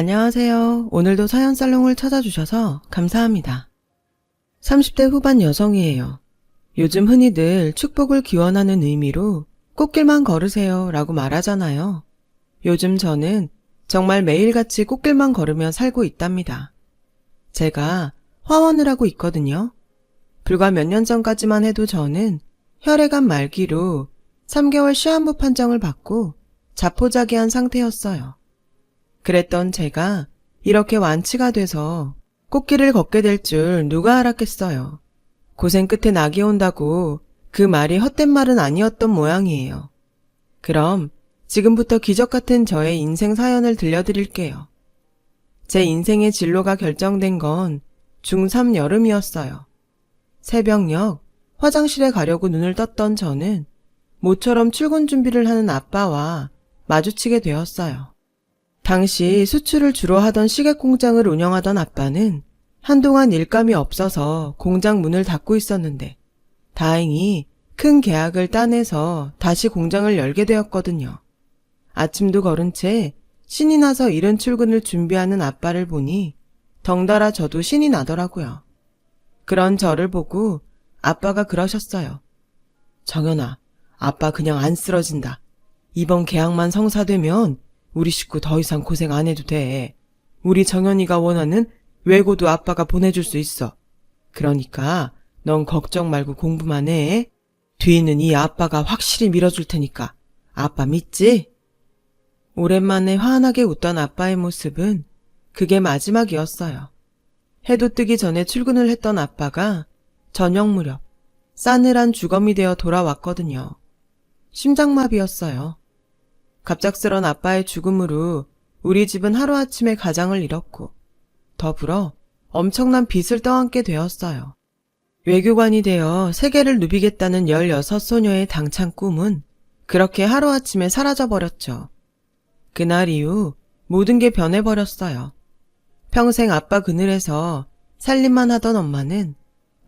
안녕하세요. 오늘도 사연살롱을 찾아주셔서 감사합니다. 30대 후반 여성이에요. 요즘 흔히들 축복을 기원하는 의미로 꽃길만 걸으세요 라고 말하잖아요. 요즘 저는 정말 매일같이 꽃길만 걸으며 살고 있답니다. 제가 화원을 하고 있거든요. 불과 몇 년 전까지만 해도 저는 혈액암 말기로 3개월 시한부 판정을 받고 자포자기한 상태였어요. 그랬던 제가 이렇게 완치가 돼서 꽃길을 걷게 될 줄 누가 알았겠어요. 고생 끝에 낙이 온다고 그 말이 헛된 말은 아니었던 모양이에요. 그럼 지금부터 기적 같은 저의 인생 사연을 들려드릴게요. 제 인생의 진로가 결정된 건 중3 여름이었어요. 새벽녘 화장실에 가려고 눈을 떴던 저는 모처럼 출근 준비를 하는 아빠와 마주치게 되었어요. 당시 수출을 주로 하던 시계 공장을 운영하던 아빠는 한동안 일감이 없어서 공장 문을 닫고 있었는데 다행히 큰 계약을 따내서 다시 공장을 열게 되었거든요. 아침도 거른 채 신이 나서 이른 출근을 준비하는 아빠를 보니 덩달아 저도 신이 나더라고요. 그런 저를 보고 아빠가 그러셨어요. 정연아, 아빠 그냥 안 쓰러진다. 이번 계약만 성사되면 우리 식구 더 이상 고생 안 해도 돼. 우리 정연이가 원하는 외고도 아빠가 보내줄 수 있어. 그러니까 넌 걱정 말고 공부만 해. 뒤는 이 아빠가 확실히 밀어줄 테니까. 아빠 믿지? 오랜만에 환하게 웃던 아빠의 모습은 그게 마지막이었어요. 해도 뜨기 전에 출근을 했던 아빠가 저녁 무렵 싸늘한 주검이 되어 돌아왔거든요. 심장마비였어요. 갑작스런 아빠의 죽음으로 우리 집은 하루아침에 가장을 잃었고 더불어 엄청난 빚을 떠안게 되었어요. 외교관이 되어 세계를 누비겠다는 16소녀의 당찬 꿈은 그렇게 하루아침에 사라져버렸죠. 그날 이후 모든 게 변해버렸어요. 평생 아빠 그늘에서 살림만 하던 엄마는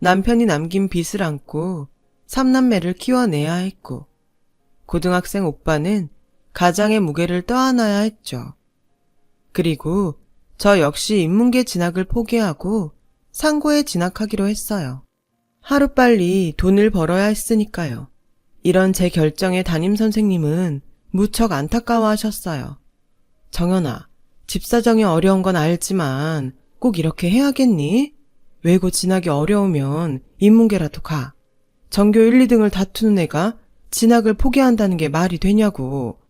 남편이 남긴 빚을 안고 3남매를 키워내야 했고 고등학생 오빠는 가장의 무게를 떠안아야 했죠. 그리고 저 역시 인문계 진학을 포기하고 상고에 진학하기로 했어요. 하루빨리 돈을 벌어야 했으니까요. 이런 제 결정에 담임선생님은 무척 안타까워하셨어요. 정연아, 집사정이 어려운 건 알지만 꼭 이렇게 해야겠니? 외고 진학이 어려우면 인문계라도 가. 전교 1, 2등을 다투는 애가 진학을 포기한다는 게 말이 되냐고.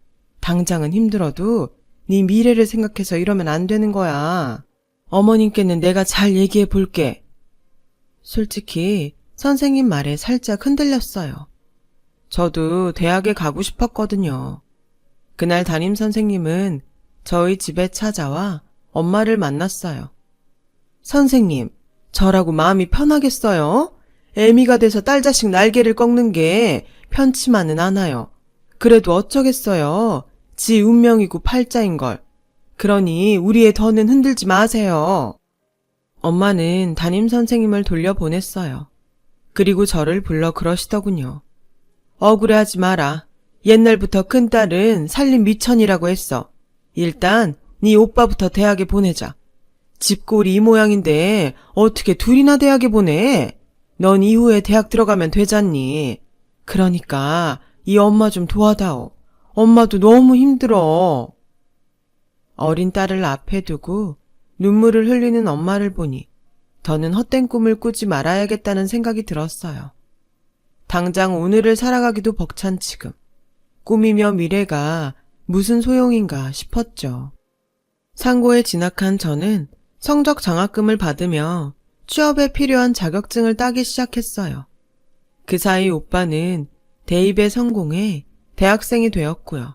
당장은 힘들어도 네 미래를 생각해서 이러면 안 되는 거야. 어머님께는 내가 잘 얘기해 볼게. 솔직히 선생님 말에 살짝 흔들렸어요. 저도 대학에 가고 싶었거든요. 그날 담임선생님은 저희 집에 찾아와 엄마를 만났어요. 선생님, 저라고 마음이 편하겠어요? 애미가 돼서 딸 자식 날개를 꺾는 게 편치만은 않아요. 그래도 어쩌겠어요. 지 운명이고 팔자인걸. 그러니 우리의 던은 흔들지 마세요. 엄마는 담임선생님을 돌려보냈어요. 그리고 저를 불러 그러시더군요. 억울해하지 마라. 옛날부터 큰딸은 살림 미천이라고 했어. 일단 네 오빠부터 대학에 보내자. 집골이 이 모양인데 어떻게 둘이나 대학에 보내? 넌 이후에 대학 들어가면 되잖니. 그러니까 이 엄마 좀 도와다오. 엄마도 너무 힘들어. 어린 딸을 앞에 두고 눈물을 흘리는 엄마를 보니 더는 헛된 꿈을 꾸지 말아야겠다는 생각이 들었어요. 당장 오늘을 살아가기도 벅찬 지금 꿈이며 미래가 무슨 소용인가 싶었죠. 상고에 진학한 저는 성적 장학금을 받으며 취업에 필요한 자격증을 따기 시작했어요. 그 사이 오빠는 대입에 성공해 대학생이 되었고요.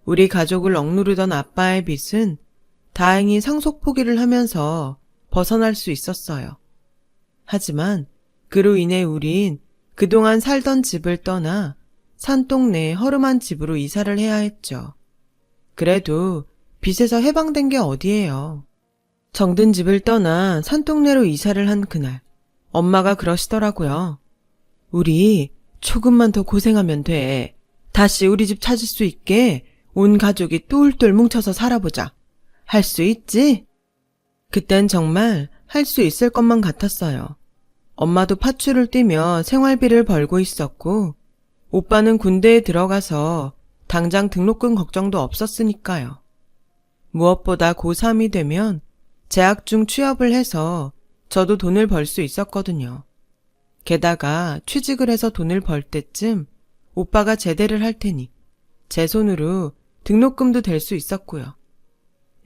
우리 가족을 억누르던 아빠의 빚은 다행히 상속 포기를 하면서 벗어날 수 있었어요. 하지만 그로 인해 우린 그동안 살던 집을 떠나 산동네 허름한 집으로 이사를 해야 했죠. 그래도 빚에서 해방된 게 어디예요. 정든 집을 떠나 산동네로 이사를 한 그날 엄마가 그러시더라고요. 우리 조금만 더 고생하면 돼. 다시 우리 집 찾을 수 있게 온 가족이 똘똘 뭉쳐서 살아보자. 할 수 있지? 그땐 정말 할 수 있을 것만 같았어요. 엄마도 파출을 뛰며 생활비를 벌고 있었고, 오빠는 군대에 들어가서 당장 등록금 걱정도 없었으니까요. 무엇보다 고3이 되면 재학 중 취업을 해서 저도 돈을 벌 수 있었거든요. 게다가 취직을 해서 돈을 벌 때쯤 오빠가 제대를 할 테니 제 손으로 등록금도 될 수 있었고요.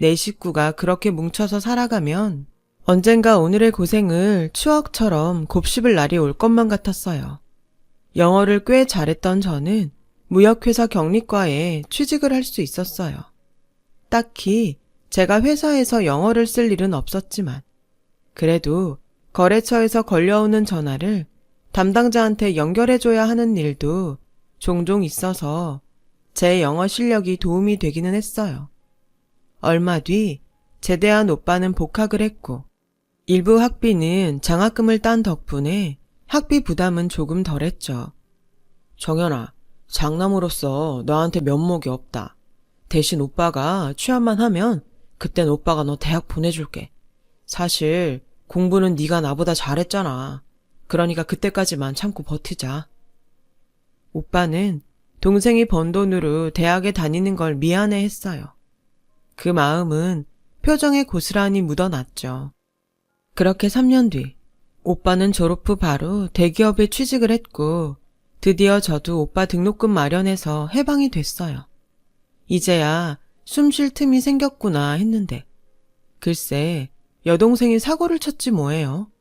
네 식구가 그렇게 뭉쳐서 살아가면 언젠가 오늘의 고생을 추억처럼 곱씹을 날이 올 것만 같았어요. 영어를 꽤 잘했던 저는 무역회사 경리과에 취직을 할 수 있었어요. 딱히 제가 회사에서 영어를 쓸 일은 없었지만 그래도 거래처에서 걸려오는 전화를 담당자한테 연결해줘야 하는 일도 종종 있어서 제 영어 실력이 도움이 되기는 했어요. 얼마 뒤 제대한 오빠는 복학을 했고 일부 학비는 장학금을 딴 덕분에 학비 부담은 조금 덜했죠. 정연아, 장남으로서 너한테 면목이 없다. 대신 오빠가 취업만 하면 그땐 오빠가 너 대학 보내줄게. 사실 공부는 네가 나보다 잘했잖아. 그러니까 그때까지만 참고 버티자. 오빠는 동생이 번 돈으로 대학에 다니는 걸 미안해했어요. 그 마음은 표정에 고스란히 묻어났죠. 그렇게 3년 뒤 오빠는 졸업 후 바로 대기업에 취직을 했고 드디어 저도 오빠 등록금 마련해서 해방이 됐어요. 이제야 숨 쉴 틈이 생겼구나 했는데 글쎄 여동생이 사고를 쳤지 뭐예요.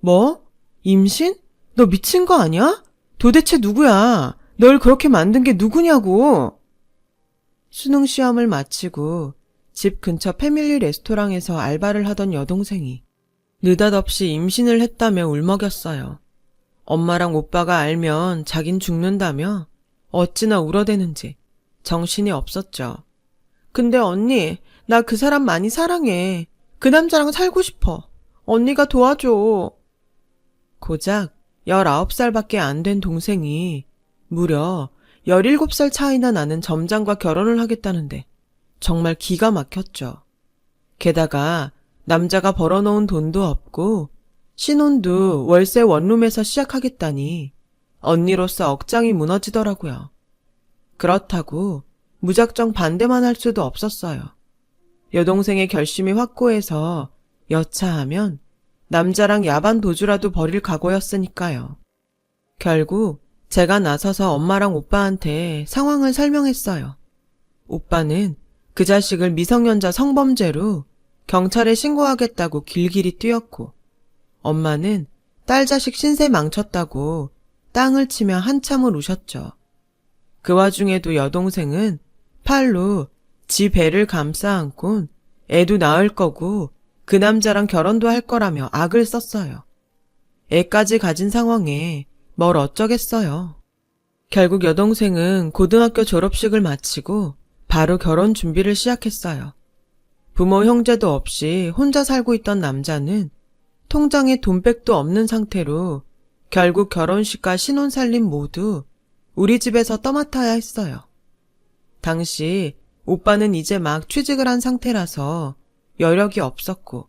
뭐? 임신? 너 미친 거 아니야? 도대체 누구야? 널 그렇게 만든 게 누구냐고. 수능 시험을 마치고 집 근처 패밀리 레스토랑에서 알바를 하던 여동생이 느닷없이 임신을 했다며 울먹였어요. 엄마랑 오빠가 알면 자긴 죽는다며 어찌나 울어대는지 정신이 없었죠. 근데 언니, 나 그 사람 많이 사랑해. 그 남자랑 살고 싶어. 언니가 도와줘. 고작 19살밖에 안 된 동생이 무려 17살 차이나 나는 점장과 결혼을 하겠다는데 정말 기가 막혔죠. 게다가 남자가 벌어놓은 돈도 없고 신혼도 월세 원룸에서 시작하겠다니 언니로서 억장이 무너지더라고요. 그렇다고 무작정 반대만 할 수도 없었어요. 여동생의 결심이 확고해서 여차하면 남자랑 야반 도주라도 벌일 각오였으니까요. 결국 제가 나서서 엄마랑 오빠한테 상황을 설명했어요. 오빠는 그 자식을 미성년자 성범죄로 경찰에 신고하겠다고 길길이 뛰었고 엄마는 딸 자식 신세 망쳤다고 땅을 치며 한참을 우셨죠. 그 와중에도 여동생은 팔로 지 배를 감싸 안곤 애도 낳을 거고 그 남자랑 결혼도 할 거라며 악을 썼어요. 애까지 가진 상황에 뭘 어쩌겠어요. 결국 여동생은 고등학교 졸업식을 마치고 바로 결혼 준비를 시작했어요. 부모 형제도 없이 혼자 살고 있던 남자는 통장에 돈백도 없는 상태로 결국 결혼식과 신혼살림 모두 우리 집에서 떠맡아야 했어요. 당시 오빠는 이제 막 취직을 한 상태라서 여력이 없었고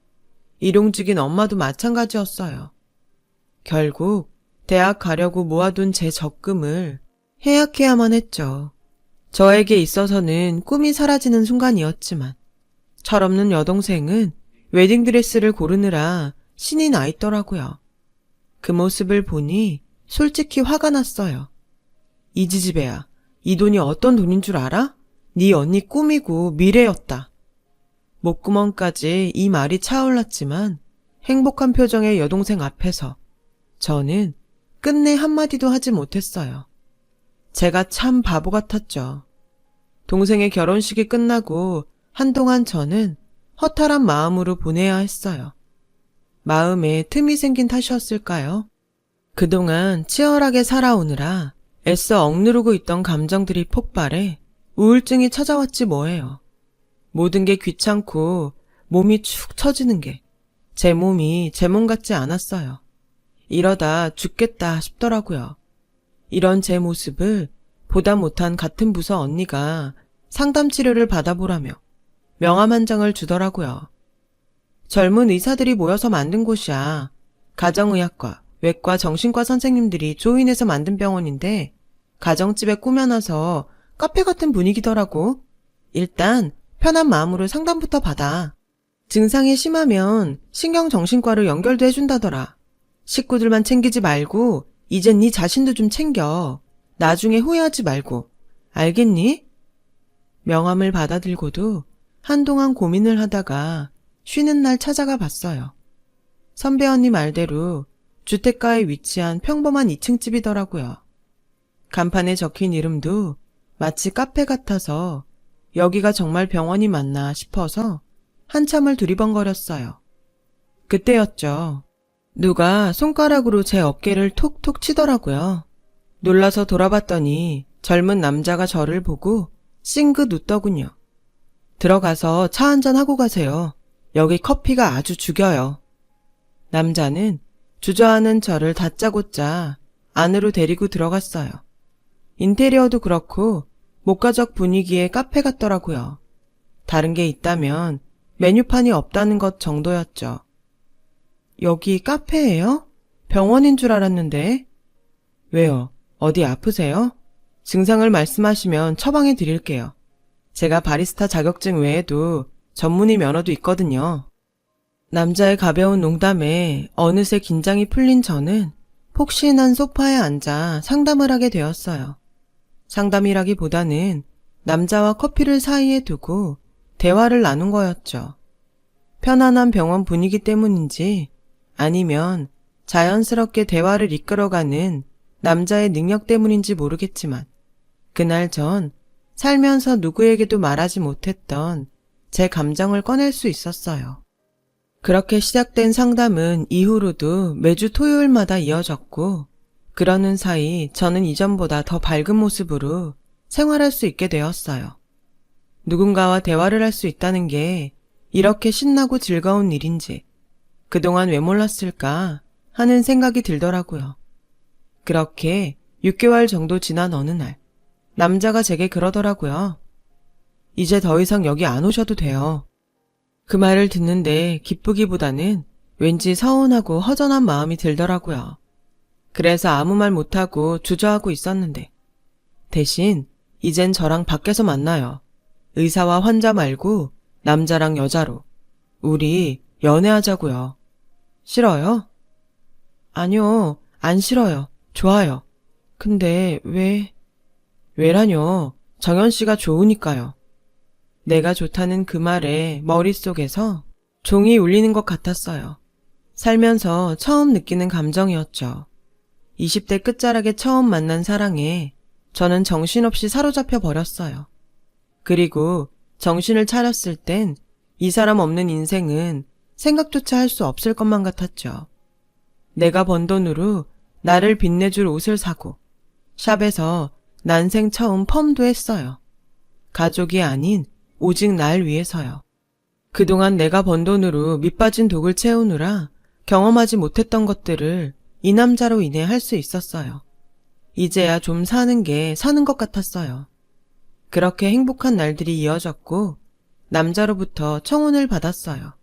일용직인 엄마도 마찬가지였어요. 결국 대학 가려고 모아둔 제 적금을 해약해야만 했죠. 저에게 있어서는 꿈이 사라지는 순간이었지만 철없는 여동생은 웨딩드레스를 고르느라 신이 나 있더라고요. 그 모습을 보니 솔직히 화가 났어요. 이 지지배야, 이 돈이 어떤 돈인 줄 알아? 네 언니 꿈이고 미래였다. 목구멍까지 이 말이 차올랐지만 행복한 표정의 여동생 앞에서 저는 끝내 한마디도 하지 못했어요. 제가 참 바보 같았죠. 동생의 결혼식이 끝나고 한동안 저는 허탈한 마음으로 보내야 했어요. 마음에 틈이 생긴 탓이었을까요? 그동안 치열하게 살아오느라 애써 억누르고 있던 감정들이 폭발해 우울증이 찾아왔지 뭐예요. 모든 게 귀찮고 몸이 축 처지는 게 제 몸이 제 몸 같지 않았어요. 이러다 죽겠다 싶더라고요. 이런 제 모습을 보다 못한 같은 부서 언니가 상담 치료를 받아보라며 명함 한 장을 주더라고요. 젊은 의사들이 모여서 만든 곳이야. 가정의학과, 외과, 정신과 선생님들이 조인해서 만든 병원인데 가정집에 꾸며놔서 카페 같은 분위기더라고. 일단 편한 마음으로 상담부터 받아. 증상이 심하면 신경정신과로 연결도 해준다더라. 식구들만 챙기지 말고 이젠 네 자신도 좀 챙겨. 나중에 후회하지 말고. 알겠니? 명함을 받아들고도 한동안 고민을 하다가 쉬는 날 찾아가 봤어요. 선배 언니 말대로 주택가에 위치한 평범한 2층 집이더라고요. 간판에 적힌 이름도 마치 카페 같아서 여기가 정말 병원이 맞나 싶어서 한참을 두리번거렸어요. 그때였죠. 누가 손가락으로 제 어깨를 톡톡 치더라고요. 놀라서 돌아봤더니 젊은 남자가 저를 보고 싱긋 웃더군요. 들어가서 차 한잔 하고 가세요. 여기 커피가 아주 죽여요. 남자는 주저하는 저를 다짜고짜 안으로 데리고 들어갔어요. 인테리어도 그렇고 목가적 분위기의 카페 같더라고요. 다른 게 있다면 메뉴판이 없다는 것 정도였죠. 여기 카페예요? 병원인 줄 알았는데. 왜요? 어디 아프세요? 증상을 말씀하시면 처방해 드릴게요. 제가 바리스타 자격증 외에도 전문의 면허도 있거든요. 남자의 가벼운 농담에 어느새 긴장이 풀린 저는 폭신한 소파에 앉아 상담을 하게 되었어요. 상담이라기보다는 남자와 커피를 사이에 두고 대화를 나눈 거였죠. 편안한 병원 분위기 때문인지 아니면 자연스럽게 대화를 이끌어가는 남자의 능력 때문인지 모르겠지만 그날 전 살면서 누구에게도 말하지 못했던 제 감정을 꺼낼 수 있었어요. 그렇게 시작된 상담은 이후로도 매주 토요일마다 이어졌고 그러는 사이 저는 이전보다 더 밝은 모습으로 생활할 수 있게 되었어요. 누군가와 대화를 할 수 있다는 게 이렇게 신나고 즐거운 일인지 그동안 왜 몰랐을까 하는 생각이 들더라고요. 그렇게 6개월 정도 지난 어느 날 남자가 제게 그러더라고요. 이제 더 이상 여기 안 오셔도 돼요. 그 말을 듣는데 기쁘기보다는 왠지 서운하고 허전한 마음이 들더라고요. 그래서 아무 말 못하고 주저하고 있었는데 대신 이젠 저랑 밖에서 만나요. 의사와 환자 말고 남자랑 여자로. 우리 연애하자고요. 싫어요? 아니요, 안 싫어요. 좋아요. 근데 왜라뇨? 정연 씨가 좋으니까요. 내가 좋다는 그 말에 머릿속에서 종이 울리는 것 같았어요. 살면서 처음 느끼는 감정이었죠. 20대 끝자락에 처음 만난 사랑에 저는 정신없이 사로잡혀 버렸어요. 그리고 정신을 차렸을 땐 이 사람 없는 인생은 생각조차 할 수 없을 것만 같았죠. 내가 번 돈으로 나를 빛내줄 옷을 사고 샵에서 난생 처음 펌도 했어요. 가족이 아닌 오직 날 위해서요. 그동안 내가 번 돈으로 밑빠진 독을 채우느라 경험하지 못했던 것들을 이 남자로 인해 할 수 있었어요. 이제야 좀 사는 게 사는 것 같았어요. 그렇게 행복한 날들이 이어졌고 남자로부터 청혼을 받았어요.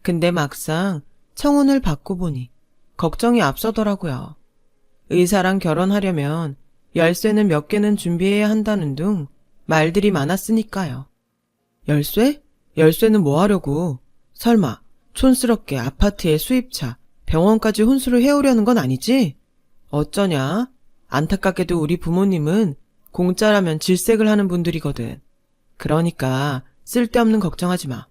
근데 막상 청혼을 받고 보니 걱정이 앞서더라고요. 의사랑 결혼하려면 열쇠는 몇 개는 준비해야 한다는 둥 말들이 많았으니까요. 열쇠? 열쇠는 뭐 하려고? 설마 촌스럽게 아파트에 수입차, 병원까지 혼수를 해오려는 건 아니지? 어쩌냐? 안타깝게도 우리 부모님은 공짜라면 질색을 하는 분들이거든. 그러니까 쓸데없는 걱정하지 마.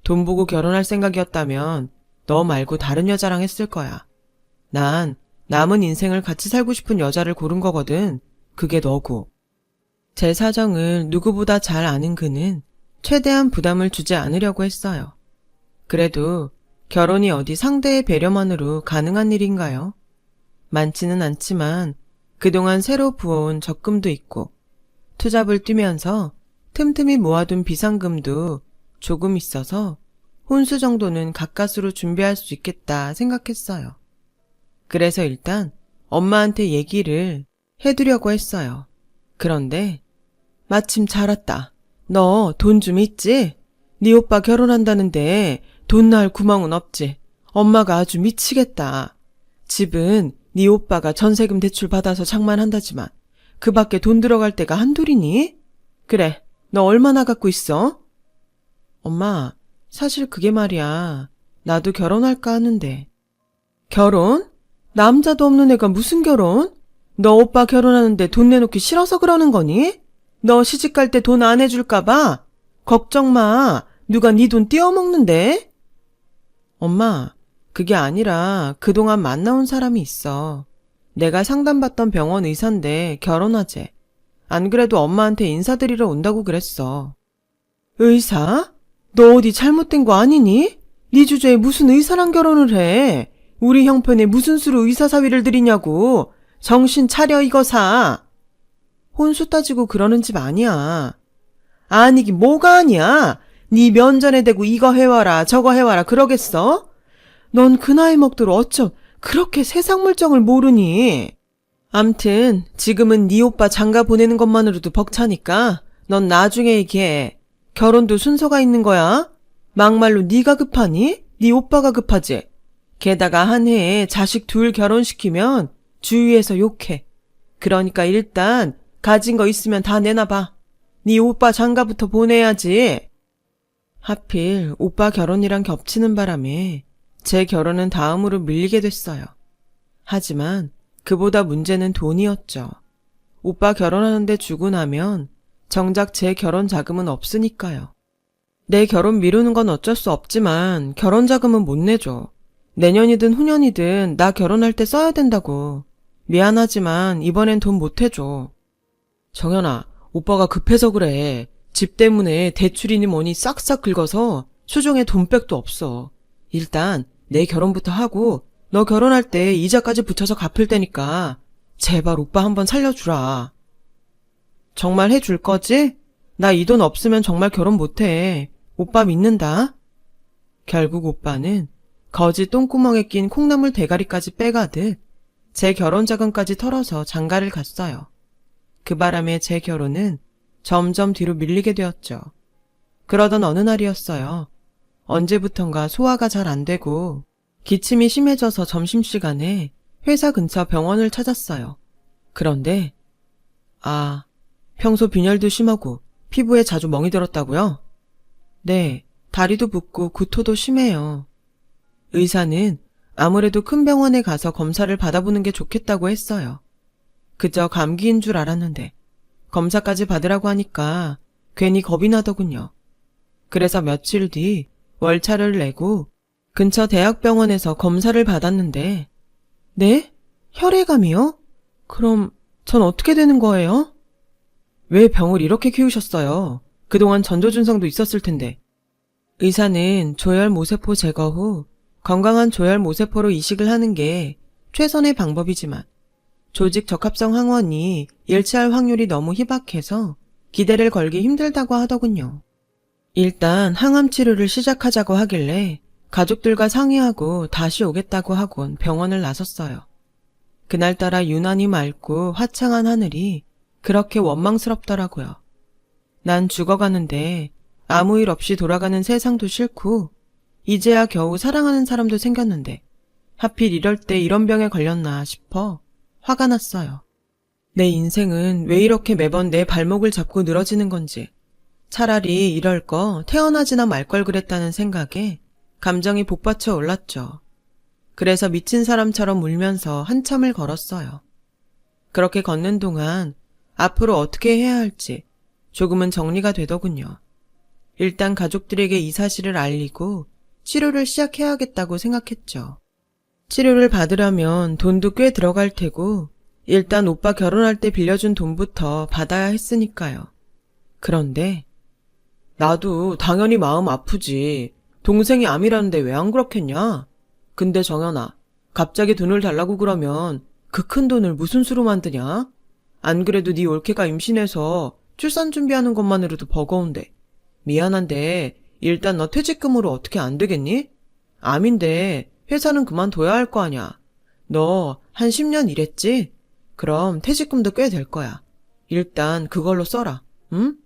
돈 보고 결혼할 생각이었다면 너 말고 다른 여자랑 했을 거야. 난 남은 인생을 같이 살고 싶은 여자를 고른 거거든. 그게 너고. 제 사정을 누구보다 잘 아는 그는 최대한 부담을 주지 않으려고 했어요. 그래도 결혼이 어디 상대의 배려만으로 가능한 일인가요? 많지는 않지만 그동안 새로 부어온 적금도 있고 투잡을 뛰면서 틈틈이 모아둔 비상금도 조금 있어서 혼수 정도는 가까스로 준비할 수 있겠다 생각했어요. 그래서 일단 엄마한테 얘기를 해두려고 했어요. 그런데 마침 잘 왔다. 너 돈 좀 있지? 네 오빠 결혼한다는데 돈 나올 구멍은 없지. 엄마가 아주 미치겠다. 집은 네 오빠가 전세금 대출 받아서 장만한다지만 그 밖에 돈 들어갈 데가 한둘이니? 그래, 너 얼마나 갖고 있어? 엄마, 사실 그게 말이야. 나도 결혼할까 하는데. 결혼? 남자도 없는 애가 무슨 결혼? 너 오빠 결혼하는데 돈 내놓기 싫어서 그러는 거니? 너 시집갈 때 돈 안 해줄까 봐? 걱정 마. 누가 네 돈 떼어먹는데? 엄마, 그게 아니라 그동안 만나온 사람이 있어. 내가 상담받던 병원 의사인데 결혼하재. 안 그래도 엄마한테 인사드리러 온다고 그랬어. 의사? 너 어디 잘못된 거 아니니? 네 주제에 무슨 의사랑 결혼을 해? 우리 형편에 무슨 수로 의사 사위를 들이냐고. 정신 차려 이거사. 혼수 따지고 그러는 집 아니야. 아니긴 뭐가 아니야. 네 면전에 대고 이거 해와라 저거 해와라 그러겠어? 넌 그 나이 먹도록 어쩜 그렇게 세상 물정을 모르니? 암튼 지금은 네 오빠 장가 보내는 것만으로도 벅차니까 넌 나중에 얘기해. 결혼도 순서가 있는 거야. 막말로 네가 급하니? 네 오빠가 급하지. 게다가 한 해에 자식 둘 결혼시키면 주위에서 욕해. 그러니까 일단 가진 거 있으면 다 내놔봐. 네 오빠 장가부터 보내야지. 하필 오빠 결혼이랑 겹치는 바람에 제 결혼은 다음으로 밀리게 됐어요. 하지만 그보다 문제는 돈이었죠. 오빠 결혼하는데 주고 나면 정작 제 결혼 자금은 없으니까요. 내 결혼 미루는 건 어쩔 수 없지만 결혼 자금은 못 내줘. 내년이든 후년이든 나 결혼할 때 써야 된다고. 미안하지만 이번엔 돈 못 해줘. 정연아, 오빠가 급해서 그래. 집 때문에 대출이니 뭐니 싹싹 긁어서 수중에 돈백도 없어. 일단 내 결혼부터 하고 너 결혼할 때 이자까지 붙여서 갚을 테니까 제발 오빠 한번 살려주라. 정말 해줄 거지? 나 이 돈 없으면 정말 결혼 못해. 오빠 믿는다. 결국 오빠는 거지 똥구멍에 낀 콩나물 대가리까지 빼가듯 제 결혼 자금까지 털어서 장가를 갔어요. 그 바람에 제 결혼은 점점 뒤로 밀리게 되었죠. 그러던 어느 날이었어요. 언제부턴가 소화가 잘 안 되고 기침이 심해져서 점심시간에 회사 근처 병원을 찾았어요. 그런데 평소 빈혈도 심하고 피부에 자주 멍이 들었다고요? 네, 다리도 붓고 구토도 심해요. 의사는 아무래도 큰 병원에 가서 검사를 받아보는 게 좋겠다고 했어요. 그저 감기인 줄 알았는데 검사까지 받으라고 하니까 괜히 겁이 나더군요. 그래서 며칠 뒤 월차를 내고 근처 대학병원에서 검사를 받았는데 네? 혈액암이요? 그럼 전 어떻게 되는 거예요? 왜 병을 이렇게 키우셨어요? 그동안 전조증상도 있었을 텐데. 의사는 조혈모세포 제거 후 건강한 조혈모세포로 이식을 하는 게 최선의 방법이지만 조직 적합성 항원이 일치할 확률이 너무 희박해서 기대를 걸기 힘들다고 하더군요. 일단 항암 치료를 시작하자고 하길래 가족들과 상의하고 다시 오겠다고 하곤 병원을 나섰어요. 그날따라 유난히 맑고 화창한 하늘이 그렇게 원망스럽더라고요. 난 죽어가는데 아무 일 없이 돌아가는 세상도 싫고 이제야 겨우 사랑하는 사람도 생겼는데 하필 이럴 때 이런 병에 걸렸나 싶어 화가 났어요. 내 인생은 왜 이렇게 매번 내 발목을 잡고 늘어지는 건지 차라리 이럴 거 태어나지나 말 걸 그랬다는 생각에 감정이 복받쳐 올랐죠. 그래서 미친 사람처럼 울면서 한참을 걸었어요. 그렇게 걷는 동안 앞으로 어떻게 해야 할지 조금은 정리가 되더군요. 일단 가족들에게 이 사실을 알리고 치료를 시작해야겠다고 생각했죠. 치료를 받으려면 돈도 꽤 들어갈 테고 일단 오빠 결혼할 때 빌려준 돈부터 받아야 했으니까요. 그런데 나도 당연히 마음 아프지. 동생이 암이라는데 왜 안 그렇겠냐? 근데 정연아, 갑자기 돈을 달라고 그러면 그 큰 돈을 무슨 수로 만드냐? 안 그래도 네 올케가 임신해서 출산 준비하는 것만으로도 버거운데. 미안한데 일단 너 퇴직금으로 어떻게 안 되겠니? 암인데 회사는 그만둬야 할 거 아냐. 너 한 10년 일했지? 그럼 퇴직금도 꽤 될 거야. 일단 그걸로 써라. 응?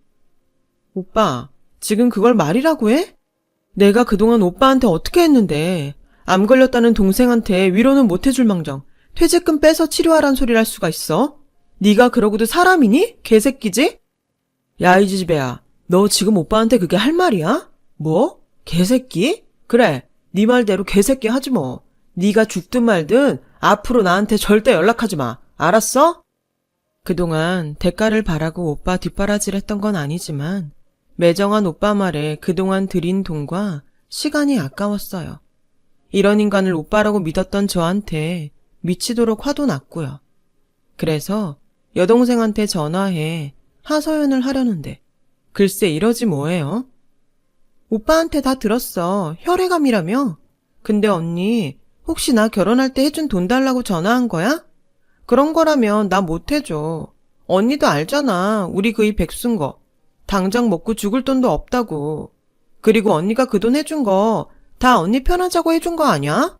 오빠, 지금 그걸 말이라고 해? 내가 그동안 오빠한테 어떻게 했는데 암 걸렸다는 동생한테 위로는 못 해줄 망정 퇴직금 빼서 치료하란 소리를 할 수가 있어? 네가 그러고도 사람이니? 개새끼지? 야, 이 지지배야. 너 지금 오빠한테 그게 할 말이야? 뭐? 개새끼? 그래. 네 말대로 개새끼 하지 뭐. 네가 죽든 말든 앞으로 나한테 절대 연락하지 마. 알았어? 그동안 대가를 바라고 오빠 뒷바라지를 했던 건 아니지만 매정한 오빠 말에 그동안 들인 돈과 시간이 아까웠어요. 이런 인간을 오빠라고 믿었던 저한테 미치도록 화도 났고요. 그래서 여동생한테 전화해 하소연을 하려는데 글쎄 이러지 뭐예요? 오빠한테 다 들었어. 혈액암이라며? 근데 언니 혹시 나 결혼할 때 해준 돈 달라고 전화한 거야? 그런 거라면 나 못 해줘. 언니도 알잖아. 우리 그 이 백수인 거. 당장 먹고 죽을 돈도 없다고. 그리고 언니가 그 돈 해준 거 다 언니 편하자고 해준 거 아니야?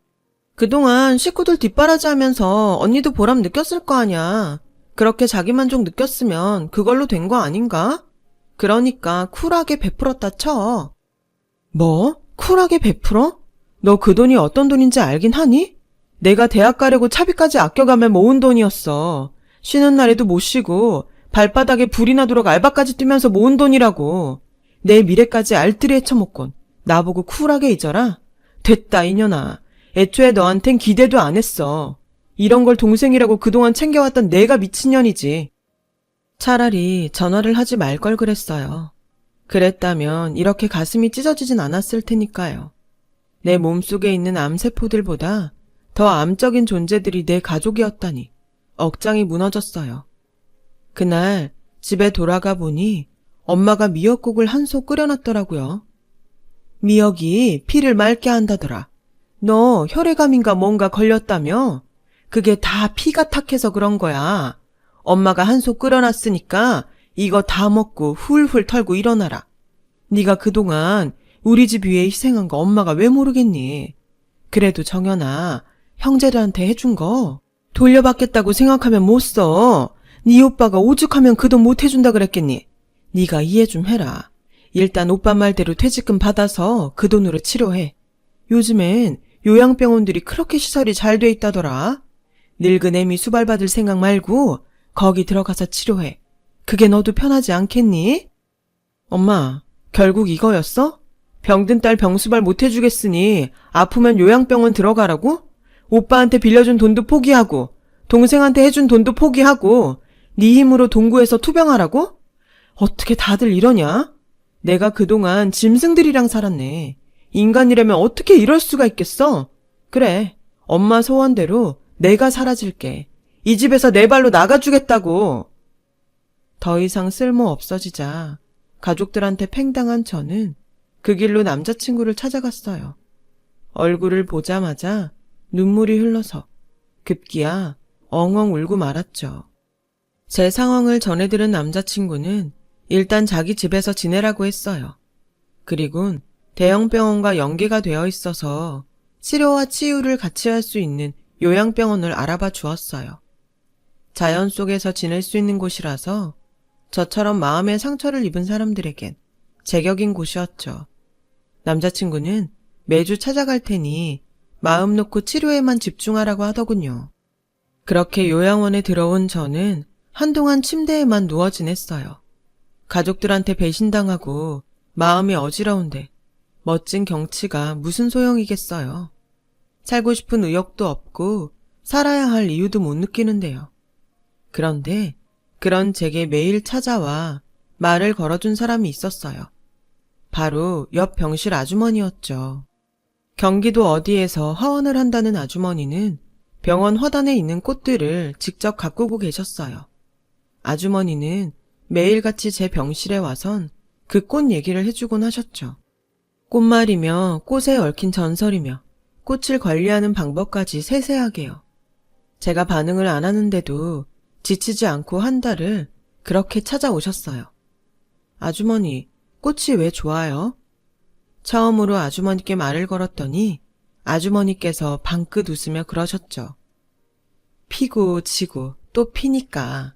그동안 식구들 뒷바라지 하면서 언니도 보람 느꼈을 거 아니야. 그렇게 자기만족 느꼈으면 그걸로 된 거 아닌가? 그러니까 쿨하게 베풀었다 쳐. 뭐? 쿨하게 베풀어? 너 그 돈이 어떤 돈인지 알긴 하니? 내가 대학 가려고 차비까지 아껴가며 모은 돈이었어. 쉬는 날에도 못 쉬고 발바닥에 불이 나도록 알바까지 뛰면서 모은 돈이라고. 내 미래까지 알뜰히 헤쳐먹곤 나보고 쿨하게 잊어라? 됐다 이년아. 애초에 너한텐 기대도 안 했어. 이런 걸 동생이라고 그동안 챙겨왔던 내가 미친년이지. 차라리 전화를 하지 말 걸 그랬어요. 그랬다면 이렇게 가슴이 찢어지진 않았을 테니까요. 내 몸속에 있는 암세포들보다 더 암적인 존재들이 내 가족이었다니 억장이 무너졌어요. 그날 집에 돌아가 보니 엄마가 미역국을 한 솥 끓여놨더라고요. 미역이 피를 맑게 한다더라. 너 혈액암인가 뭔가 걸렸다며? 그게 다 피가 탁해서 그런 거야. 엄마가 한 솥 끓여놨으니까 이거 다 먹고 훌훌 털고 일어나라. 네가 그동안 우리 집 위해 희생한 거 엄마가 왜 모르겠니? 그래도 정연아, 형제들한테 해준 거 돌려받겠다고 생각하면 못 써. 네 오빠가 오죽하면 그 돈 못 해준다 그랬겠니? 네가 이해 좀 해라. 일단 오빠 말대로 퇴직금 받아서 그 돈으로 치료해. 요즘엔 요양병원들이 그렇게 시설이 잘 돼 있다더라. 늙은 애미 수발받을 생각 말고 거기 들어가서 치료해. 그게 너도 편하지 않겠니? 엄마, 결국 이거였어? 병든 딸 병수발 못 해주겠으니 아프면 요양병원 들어가라고? 오빠한테 빌려준 돈도 포기하고 동생한테 해준 돈도 포기하고 네 힘으로 동구에서 투병하라고? 어떻게 다들 이러냐? 내가 그동안 짐승들이랑 살았네. 인간이라면 어떻게 이럴 수가 있겠어? 그래, 엄마 소원대로 내가 사라질게. 이 집에서 내 발로 나가주겠다고. 더 이상 쓸모 없어지자 가족들한테 팽당한 저는 그 길로 남자친구를 찾아갔어요. 얼굴을 보자마자 눈물이 흘러서 급기야 엉엉 울고 말았죠. 제 상황을 전해들은 남자친구는 일단 자기 집에서 지내라고 했어요. 그리곤 대형 병원과 연계가 되어 있어서 치료와 치유를 같이 할 수 있는 요양병원을 알아봐 주었어요. 자연 속에서 지낼 수 있는 곳이라서 저처럼 마음의 상처를 입은 사람들에겐 제격인 곳이었죠. 남자친구는 매주 찾아갈 테니 마음 놓고 치료에만 집중하라고 하더군요. 그렇게 요양원에 들어온 저는 한동안 침대에만 누워 지냈어요. 가족들한테 배신당하고 마음이 어지러운데 멋진 경치가 무슨 소용이겠어요. 살고 싶은 의욕도 없고 살아야 할 이유도 못 느끼는데요. 그런데 그런 제게 매일 찾아와 말을 걸어준 사람이 있었어요. 바로 옆 병실 아주머니였죠. 경기도 어디에서 화원을 한다는 아주머니는 병원 화단에 있는 꽃들을 직접 가꾸고 계셨어요. 아주머니는 매일같이 제 병실에 와선 그 꽃 얘기를 해주곤 하셨죠. 꽃말이며 꽃에 얽힌 전설이며 꽃을 관리하는 방법까지 세세하게요. 제가 반응을 안 하는데도 지치지 않고 한 달을 그렇게 찾아오셨어요. 아주머니, 꽃이 왜 좋아요? 처음으로 아주머니께 말을 걸었더니 아주머니께서 방긋 웃으며 그러셨죠. 피고 지고 또 피니까.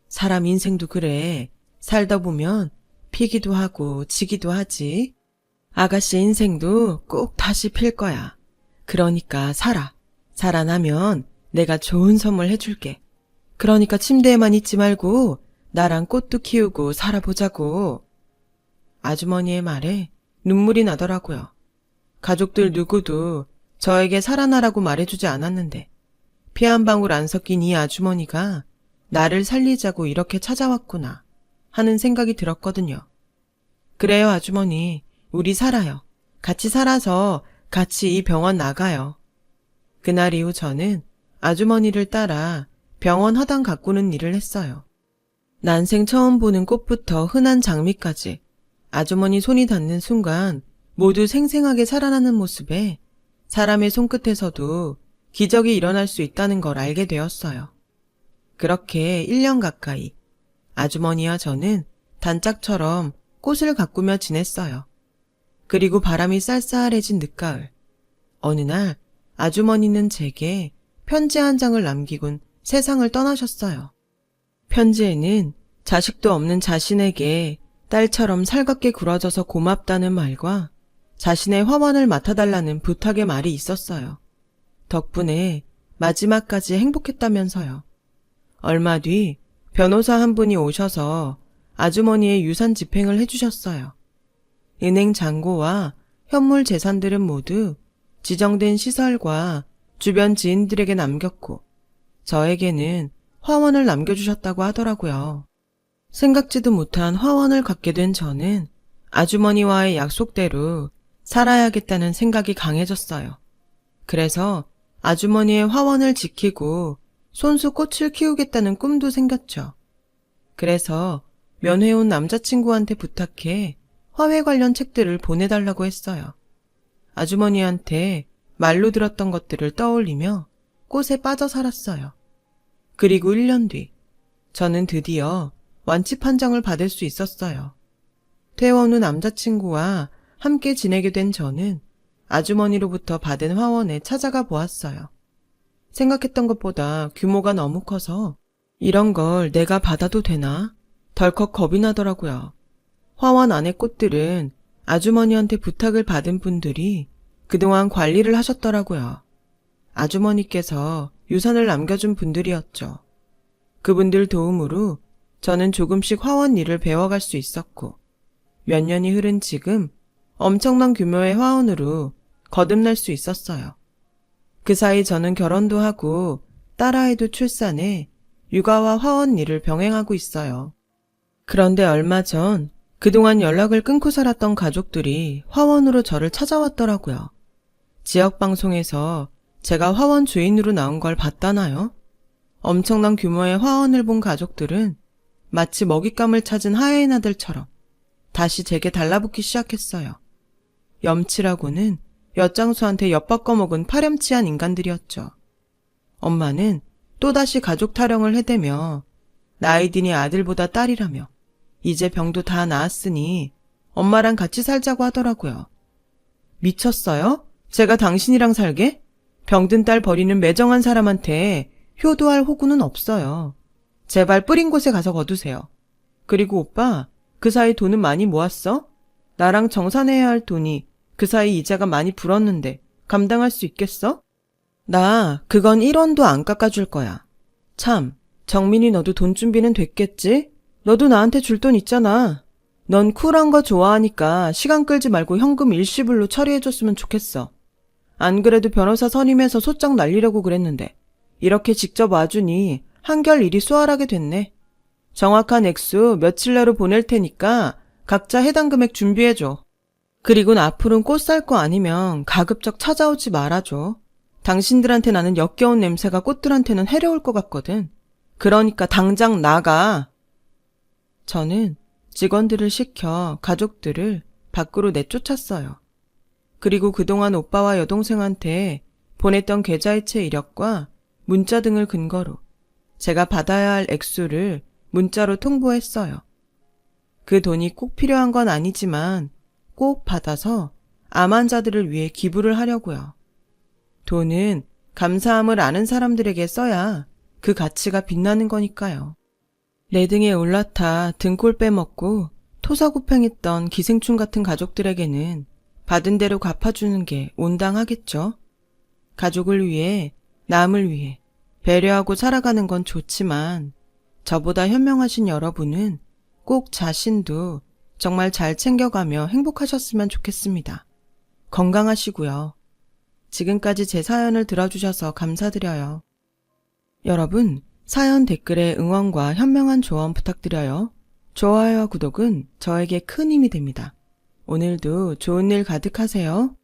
사람 인생도 그래. 살다 보면 피기도 하고 지기도 하지. 아가씨 인생도 꼭 다시 필 거야. 그러니까 살아. 살아나면 내가 좋은 선물 해줄게. 그러니까 침대에만 있지 말고 나랑 꽃도 키우고 살아보자고. 아주머니의 말에 눈물이 나더라고요. 가족들 누구도 저에게 살아나라고 말해주지 않았는데 피 한 방울 안 섞인 이 아주머니가 나를 살리자고 이렇게 찾아왔구나 하는 생각이 들었거든요. 그래요, 아주머니. 우리 살아요. 같이 살아서 같이 이 병원 나가요. 그날 이후 저는 아주머니를 따라 병원 화단 가꾸는 일을 했어요. 난생 처음 보는 꽃부터 흔한 장미까지 아주머니 손이 닿는 순간 모두 생생하게 살아나는 모습에 사람의 손끝에서도 기적이 일어날 수 있다는 걸 알게 되었어요. 그렇게 1년 가까이 아주머니와 저는 단짝처럼 꽃을 가꾸며 지냈어요. 그리고 바람이 쌀쌀해진 늦가을. 어느 날 아주머니는 제게 편지 한 장을 남기곤 세상을 떠나셨어요. 편지에는 자식도 없는 자신에게 딸처럼 살갑게 굴어져서 고맙다는 말과 자신의 화원을 맡아달라는 부탁의 말이 있었어요. 덕분에 마지막까지 행복했다면서요. 얼마 뒤 변호사 한 분이 오셔서 아주머니의 유산 집행을 해주셨어요. 은행 잔고와 현물 재산들은 모두 지정된 시설과 주변 지인들에게 남겼고 저에게는 화원을 남겨주셨다고 하더라고요. 생각지도 못한 화원을 갖게 된 저는 아주머니와의 약속대로 살아야겠다는 생각이 강해졌어요. 그래서 아주머니의 화원을 지키고 손수 꽃을 키우겠다는 꿈도 생겼죠. 그래서 면회온 남자친구한테 부탁해 화훼 관련 책들을 보내달라고 했어요. 아주머니한테 말로 들었던 것들을 떠올리며 꽃에 빠져 살았어요. 그리고 1년 뒤 저는 드디어 완치 판정을 받을 수 있었어요. 퇴원 후 남자친구와 함께 지내게 된 저는 아주머니로부터 받은 화원에 찾아가 보았어요. 생각했던 것보다 규모가 너무 커서 이런 걸 내가 받아도 되나? 덜컥 겁이 나더라고요. 화원 안의 꽃들은 아주머니한테 부탁을 받은 분들이 그동안 관리를 하셨더라고요. 아주머니께서 유산을 남겨준 분들이었죠. 그분들 도움으로 저는 조금씩 화원 일을 배워갈 수 있었고 몇 년이 흐른 지금 엄청난 규모의 화원으로 거듭날 수 있었어요. 그 사이 저는 결혼도 하고 딸아이도 출산해 육아와 화원 일을 병행하고 있어요. 그런데 얼마 전 그동안 연락을 끊고 살았던 가족들이 화원으로 저를 찾아왔더라고요. 지역방송에서 제가 화원 주인으로 나온 걸 봤다나요? 엄청난 규모의 화원을 본 가족들은 마치 먹잇감을 찾은 하이에나들처럼 다시 제게 달라붙기 시작했어요. 염치라고는 엿장수한테 엿바꿔먹은 파렴치한 인간들이었죠. 엄마는 또다시 가족 타령을 해대며 나이 드니 아들보다 딸이라며 이제 병도 다 나았으니 엄마랑 같이 살자고 하더라고요. 미쳤어요? 제가 당신이랑 살게? 병든 딸 버리는 매정한 사람한테 효도할 호구는 없어요. 제발 뿌린 곳에 가서 거두세요. 그리고 오빠, 그 사이 돈은 많이 모았어? 나랑 정산해야 할 돈이 그 사이 이자가 많이 불었는데 감당할 수 있겠어? 나 그건 1원도 안 깎아줄 거야. 참, 정민이 너도 돈 준비는 됐겠지? 너도 나한테 줄 돈 있잖아. 넌 쿨한 거 좋아하니까 시간 끌지 말고 현금 일시불로 처리해줬으면 좋겠어. 안 그래도 변호사 선임해서 소장 날리려고 그랬는데 이렇게 직접 와주니 한결 일이 수월하게 됐네. 정확한 액수 며칠 내로 보낼 테니까 각자 해당 금액 준비해줘. 그리고 앞으로는 꽃 살 거 아니면 가급적 찾아오지 말아줘. 당신들한테 나는 역겨운 냄새가 꽃들한테는 해로울 것 같거든. 그러니까 당장 나가. 저는 직원들을 시켜 가족들을 밖으로 내쫓았어요. 그리고 그동안 오빠와 여동생한테 보냈던 계좌이체 이력과 문자 등을 근거로 제가 받아야 할 액수를 문자로 통보했어요. 그 돈이 꼭 필요한 건 아니지만 꼭 받아서 암 환자들을 위해 기부를 하려고요. 돈은 감사함을 아는 사람들에게 써야 그 가치가 빛나는 거니까요. 내 등에 올라타 등골 빼먹고 토사구팽했던 기생충 같은 가족들에게는 받은 대로 갚아주는 게 온당하겠죠. 가족을 위해, 남을 위해 배려하고 살아가는 건 좋지만 저보다 현명하신 여러분은 꼭 자신도 정말 잘 챙겨가며 행복하셨으면 좋겠습니다. 건강하시고요. 지금까지 제 사연을 들어주셔서 감사드려요. 여러분, 사연 댓글에 응원과 현명한 조언 부탁드려요. 좋아요와 구독은 저에게 큰 힘이 됩니다. 오늘도 좋은 일 가득하세요.